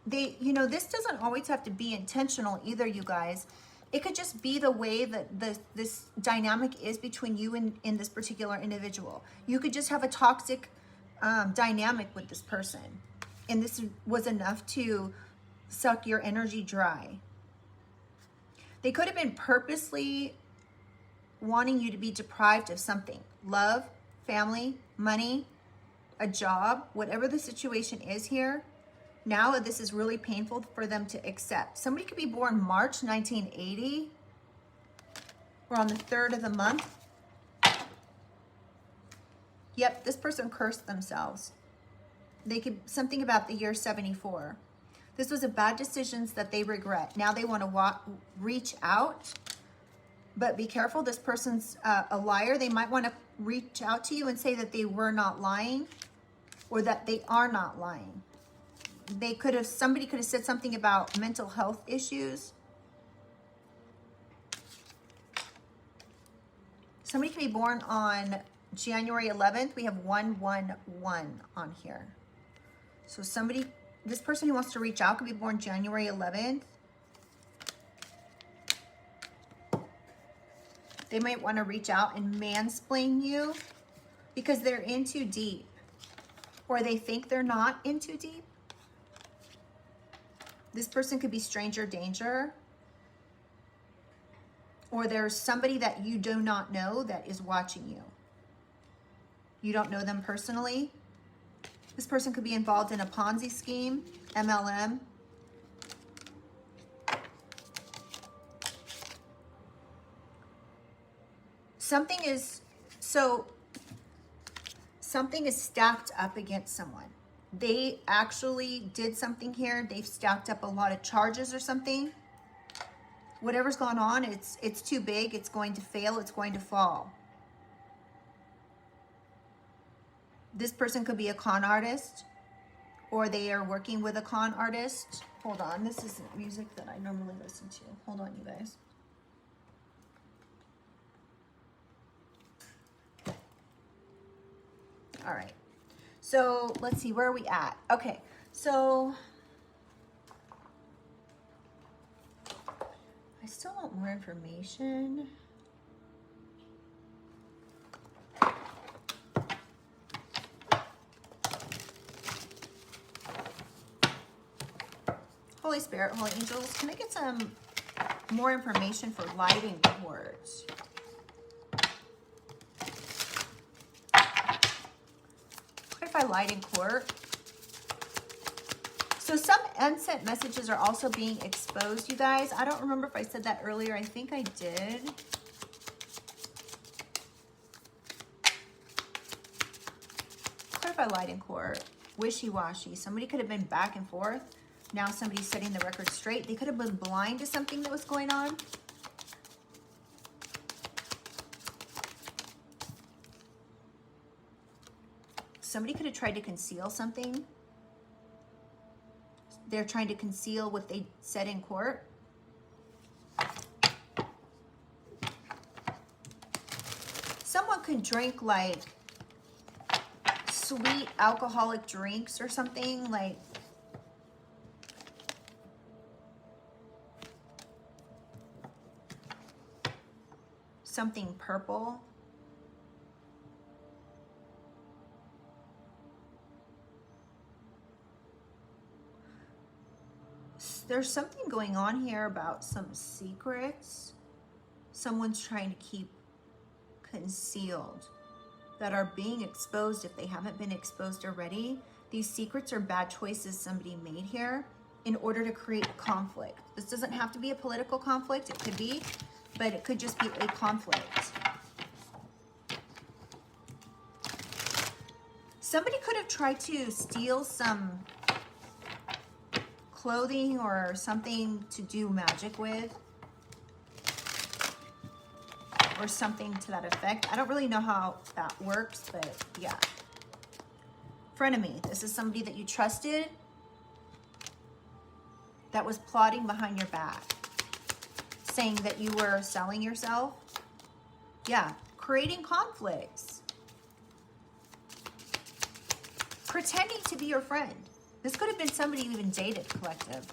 This doesn't always have to be intentional either, you guys. It could just be the way that this dynamic is between you and this particular individual. You could just have a toxic dynamic with this person. And this was enough to suck your energy dry. They could have been purposely wanting you to be deprived of something. Love, family, money, a job, whatever the situation is here. Now this is really painful for them to accept. Somebody could be born March 1980. We're on the 3rd of the month. Yep, this person cursed themselves. They could, something about the year 74. This was a bad decisions that they regret. Now they want to reach out, but be careful. This person's a liar. They might want to reach out to you and say that they were not lying, or that they are not lying. They could have, somebody could have said something about mental health issues. Somebody can be born on January 11th. We have 111 on here. So somebody, this person who wants to reach out could be born January 11th. They might want to reach out and mansplain you because they're in too deep, or they think they're not in too deep. This person could be stranger danger, or there's somebody that you do not know that is watching you. You don't know them personally. This person could be involved in a Ponzi scheme, MLM. Something is stacked up against someone. They actually did something here. They've stacked up a lot of charges or something. Whatever's gone on, it's too big. It's going to fail. It's going to fall. This person could be a con artist, or they are working with a con artist. Hold on. This isn't music that I normally listen to. Hold on, you guys. All right. So let's see, where are we at? Okay, so I still want more information. Holy Spirit, Holy Angels, can I get some more information for lighting words? If I lied in court. So some unsent messages are also being exposed, you guys. I don't remember if I said that earlier. I think I did. What if I lied in court? Wishy-washy. Somebody could have been back and forth. Now somebody's setting the record straight. They could have been blind to something that was going on. Somebody could have tried to conceal something. They're trying to conceal what they said in court. Someone could drink like sweet alcoholic drinks or something, like something purple. There's something going on here about some secrets someone's trying to keep concealed that are being exposed if they haven't been exposed already. These secrets are bad choices somebody made here in order to create conflict. This doesn't have to be a political conflict. It could be, but it could just be a conflict. Somebody could have tried to steal some clothing or something to do magic with, or something to that effect. I don't really know how that works, but yeah. Frenemy. This is somebody that you trusted that was plotting behind your back, saying that you were selling yourself. Yeah, creating conflicts. Pretending to be your friend. This could have been somebody you even dated, collective.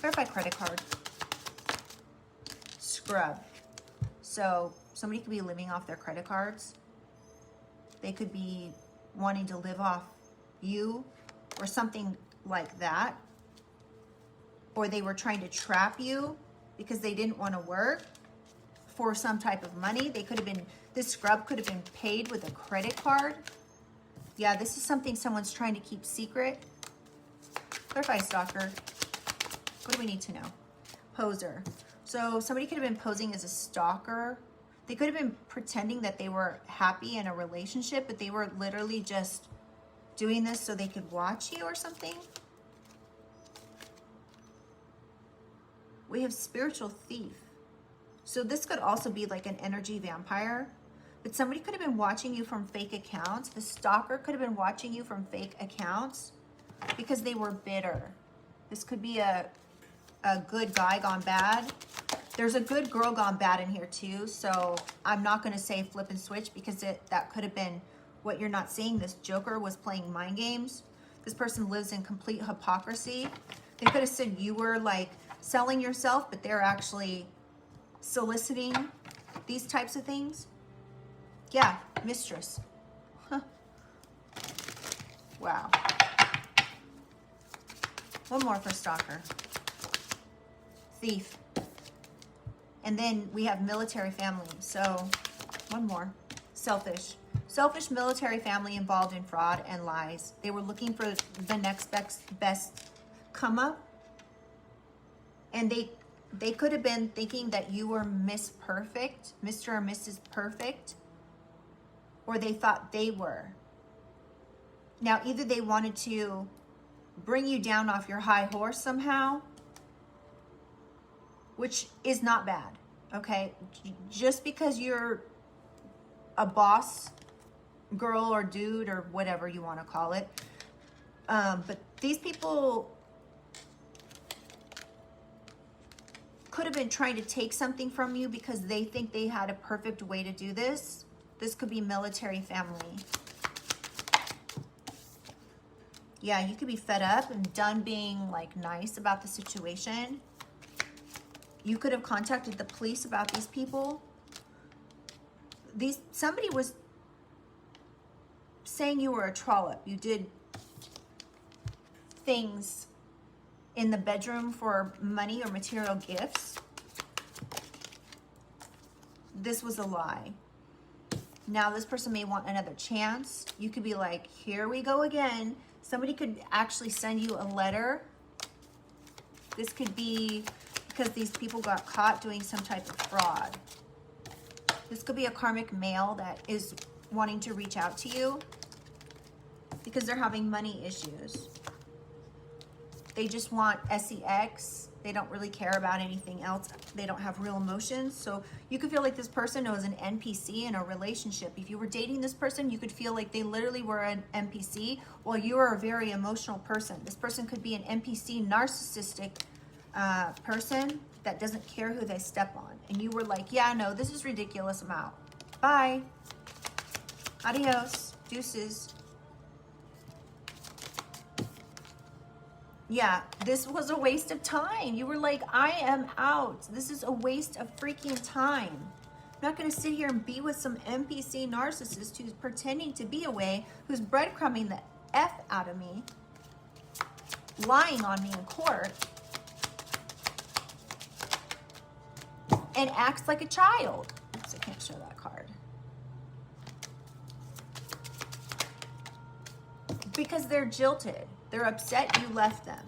Clarify credit card. Scrub. So somebody could be living off their credit cards. They could be wanting to live off you or something like that. Or they were trying to trap you because they didn't want to work for some type of money. They could have been, this scrub could have been paid with a credit card. Yeah, this is something someone's trying to keep secret. Clarify stalker. What do we need to know? Poser. So somebody could have been posing as a stalker. They could have been pretending that they were happy in a relationship, but they were literally just doing this so they could watch you or something. We have spiritual thief. So this could also be like an energy vampire, but somebody could have been watching you from fake accounts. The stalker could have been watching you from fake accounts because they were bitter. This could be a good guy gone bad. There's a good girl gone bad in here too, so I'm not going to say flip and switch because that could have been what you're not seeing. This joker was playing mind games. This person lives in complete hypocrisy. They could have said you were like selling yourself, but they're actually soliciting these types of things. Yeah, mistress. Huh. Wow. One more for stalker. Thief. And then we have military family. So one more. Selfish. Selfish military family involved in fraud and lies. They were looking for the next best come up. And they could have been thinking that you were Miss Perfect, Mr. or Mrs. Perfect, or they thought they were. Now, either they wanted to bring you down off your high horse somehow, which is not bad, okay? Just because you're a boss girl or dude or whatever you want to call it. But these people could have been trying to take something from you because they think they had a perfect way to do this. This could be military family. Yeah, you could be fed up and done being like nice about the situation. You could have contacted the police about these people. Somebody was saying you were a trollop. You did things in the bedroom for money or material gifts. This was a lie. Now this person may want another chance. You could be like, here we go again. Somebody could actually send you a letter. This could be because these people got caught doing some type of fraud. This could be a karmic male that is wanting to reach out to you because they're having money issues. They just want sex. They don't really care about anything else. They don't have real emotions. So you could feel like this person was an NPC in a relationship. If you were dating this person, you could feel like they literally were an NPC while you are a very emotional person. This person could be an NPC, narcissistic person that doesn't care who they step on. And you were like, yeah, no, this is ridiculous. I'm out. Bye. Adios. Deuces. Yeah, this was a waste of time. You were like, I am out. This is a waste of freaking time. I'm not going to sit here and be with some NPC narcissist who's pretending to be away, who's breadcrumbing the F out of me, lying on me in court, and acts like a child. Oops, I can't show that card. Because they're jilted. They're upset you left them.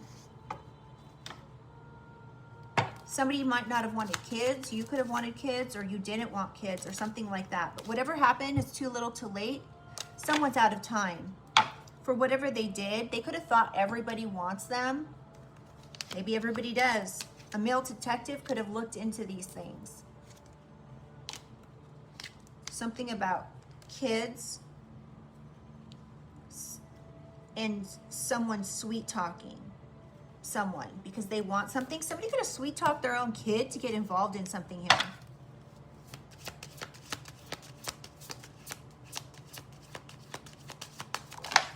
Somebody might not have wanted kids. You could have wanted kids, or you didn't want kids, or something like that. But whatever happened is too little too late. Someone's out of time. For whatever they did, they could have thought everybody wants them. Maybe everybody does. A male detective could have looked into these things. Something about kids and someone sweet talking someone because they want something. Somebody could have sweet talked their own kid to get involved in something here.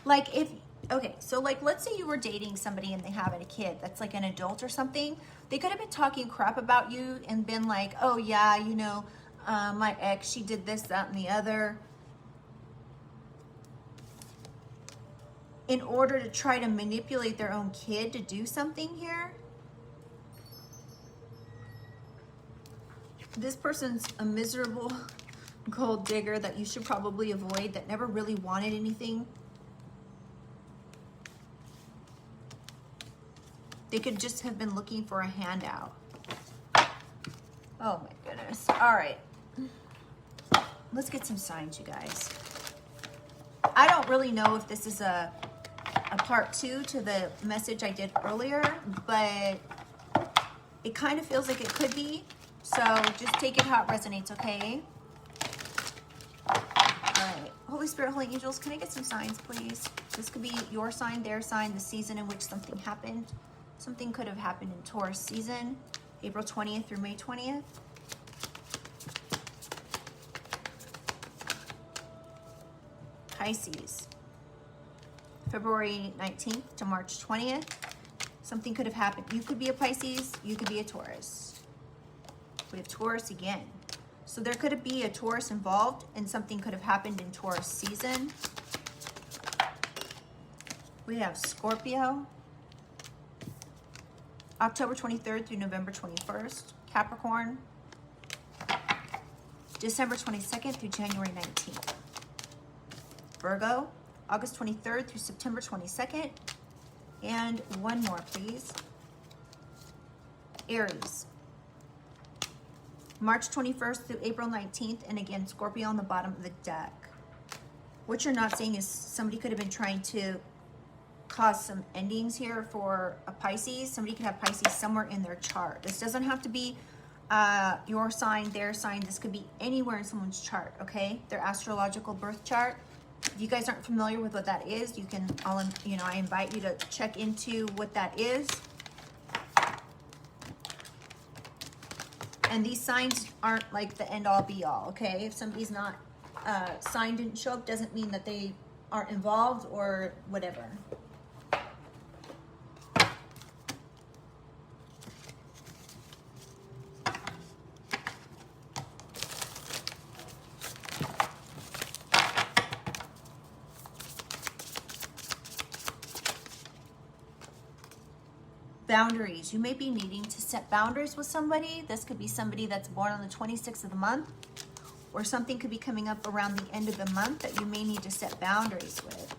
Like if, Okay, so like, let's say you were dating somebody and they have a kid that's like an adult or something. They could have been talking crap about you and been like, oh yeah, you know, my ex, she did this, that, and the other, in order to try to manipulate their own kid to do something here. This person's a miserable gold digger that you should probably avoid, that never really wanted anything. They could just have been looking for a handout. Oh my goodness. All right. Let's get some signs, you guys. I don't really know if this is a part 2 to the message I did earlier, but it kind of feels like it could be. So just take it how it resonates, okay? All right. Holy Spirit, Holy Angels, can I get some signs, please? This could be your sign, their sign, the season in which something happened. Something could have happened in Taurus season, April 20th through May 20th. Pisces, February 19th to March 20th. Something could have happened. You could be a Pisces, you could be a Taurus. We have Taurus again. So there could be a Taurus involved, and something could have happened in Taurus season. We have Scorpio, October 23rd through November 21st. Capricorn, December 22nd through January 19th. Virgo, August 23rd through September 22nd. And one more, please. Aries, March 21st through April 19th. And again, Scorpio on the bottom of the deck. What you're not seeing is somebody could have been trying to cause some endings here for a Pisces. Somebody could have Pisces somewhere in their chart. This doesn't have to be your sign, their sign. This could be anywhere in someone's chart, okay? Their astrological birth chart. If you guys aren't familiar with what that is, you can, I invite you to check into what that is. And these signs aren't like the end all be all, okay? If somebody's not, sign didn't show up, doesn't mean that they aren't involved or whatever. Boundaries. You may be needing to set boundaries with somebody. This could be somebody that's born on the 26th of the month, or something could be coming up around the end of the month that you may need to set boundaries with.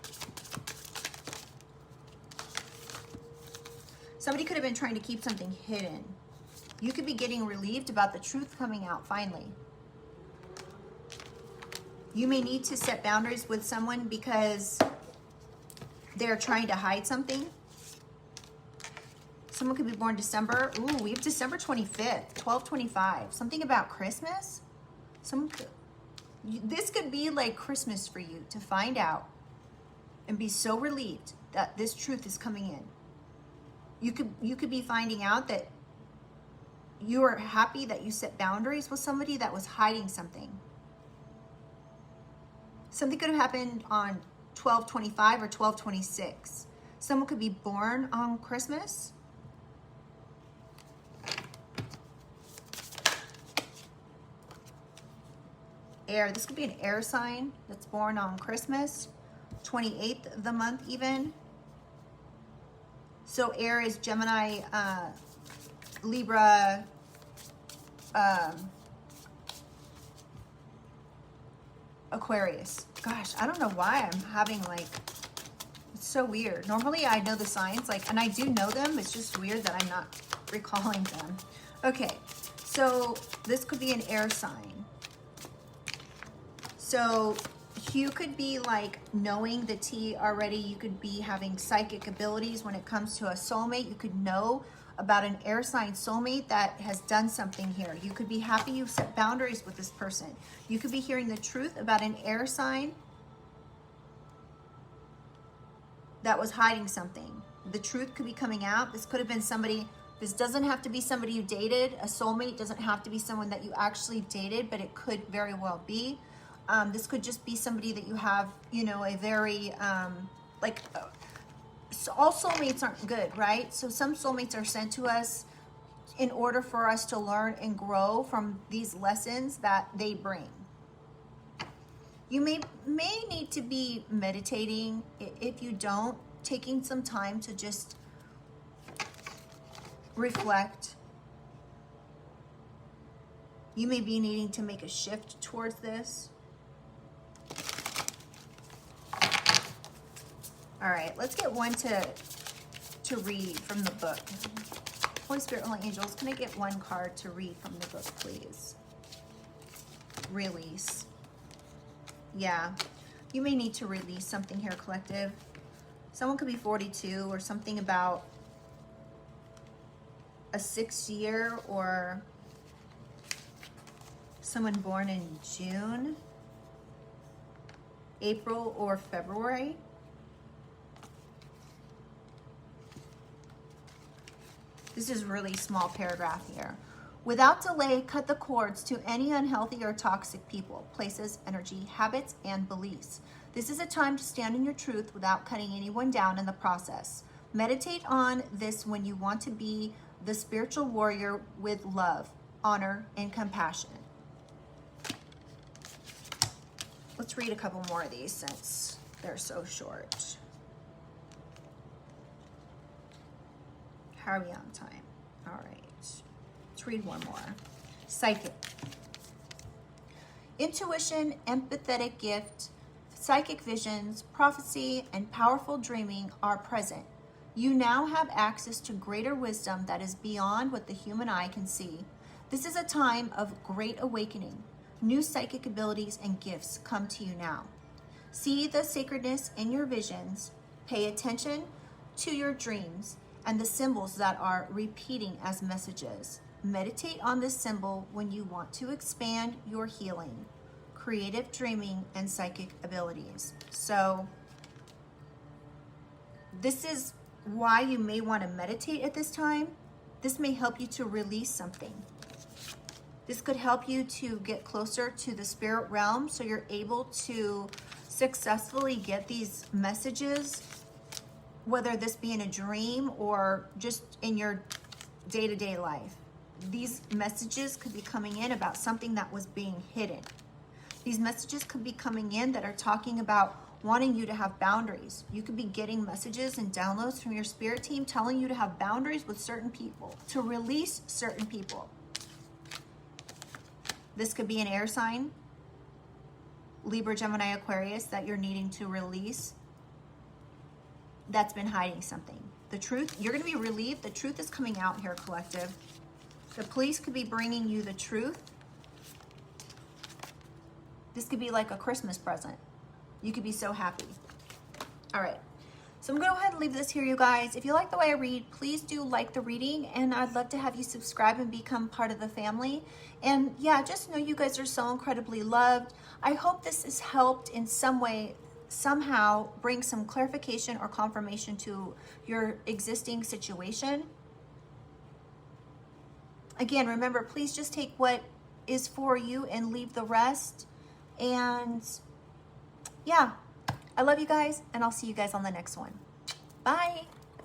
Somebody could have been trying to keep something hidden. You could be getting relieved about the truth coming out finally. You may need to set boundaries with someone because they're trying to hide something. Someone could be born December. Ooh, we have December 25th, 12/25. Something about Christmas. This could be like Christmas for you, to find out and be so relieved that this truth is coming in. You could be finding out that you are happy that you set boundaries with somebody that was hiding something. Something could have happened on 12/25 or 12/26. Someone could be born on Christmas. Air. This could be an air sign that's born on Christmas, 28th of the month even. So air is Gemini, Libra, Aquarius. Gosh, I don't know why I'm having like, it's so weird. Normally I know the signs, like, and I do know them. It's just weird that I'm not recalling them. Okay, so this could be an air sign. So you could be like knowing the tea already. You could be having psychic abilities when it comes to a soulmate. You could know about an air sign soulmate that has done something here. You could be happy you've set boundaries with this person. You could be hearing the truth about an air sign that was hiding something. The truth could be coming out. This could have been somebody. This doesn't have to be somebody you dated. A soulmate doesn't have to be someone that you actually dated, but it could very well be. This could just be somebody that you have, you know, a very, so all soulmates aren't good, right? So some soulmates are sent to us in order for us to learn and grow from these lessons that they bring. You may need to be meditating. If you don't, taking some time to just reflect. You may be needing to make a shift towards this. All right, let's get one to read from the book. Holy Spirit, Holy Angels, can I get one card to read from the book, please? Release. Yeah, you may need to release something here, collective. Someone could be 42 or something about a 6th year, or someone born in June, April, or February. This is really small paragraph here. Without delay, cut the cords to any unhealthy or toxic people, places, energy, habits, and beliefs. This is a time to stand in your truth without cutting anyone down in the process. Meditate on this when you want to be the spiritual warrior with love, honor, and compassion. Let's read a couple more of these since they're so short. How are we on time? All right. Let's read one more. Psychic. Intuition, empathetic gift, psychic visions, prophecy, and powerful dreaming are present. You now have access to greater wisdom that is beyond what the human eye can see. This is a time of great awakening. New psychic abilities and gifts come to you now. See the sacredness in your visions. Pay attention to your dreams and the symbols that are repeating as messages. Meditate on this symbol when you want to expand your healing, creative dreaming, and psychic abilities. So this is why you may want to meditate at this time. This may help you to release something. This could help you to get closer to the spirit realm so you're able to successfully get these messages, whether this be in a dream or just in your day-to-day life. These messages could be coming in about something that was being hidden. These messages could be coming in that are talking about wanting you to have boundaries. You could be getting messages and downloads from your spirit team telling you to have boundaries with certain people, to release certain people. This could be an air sign, Libra, Gemini, Aquarius, that you're needing to release, that's been hiding something. The truth, you're going to be relieved. The truth is coming out here, collective. The police could be bringing you the truth. This could be like a Christmas present. You could be so happy. All right. So I'm going to go ahead and leave this here, you guys. If you like the way I read, please do like the reading, and I'd love to have you subscribe and become part of the family. And yeah, just know you guys are so incredibly loved. I hope this has helped in some way, somehow bring some clarification or confirmation to your existing situation. Again, remember, please just take what is for you and leave the rest. And yeah, I love you guys, and I'll see you guys on the next one. Bye.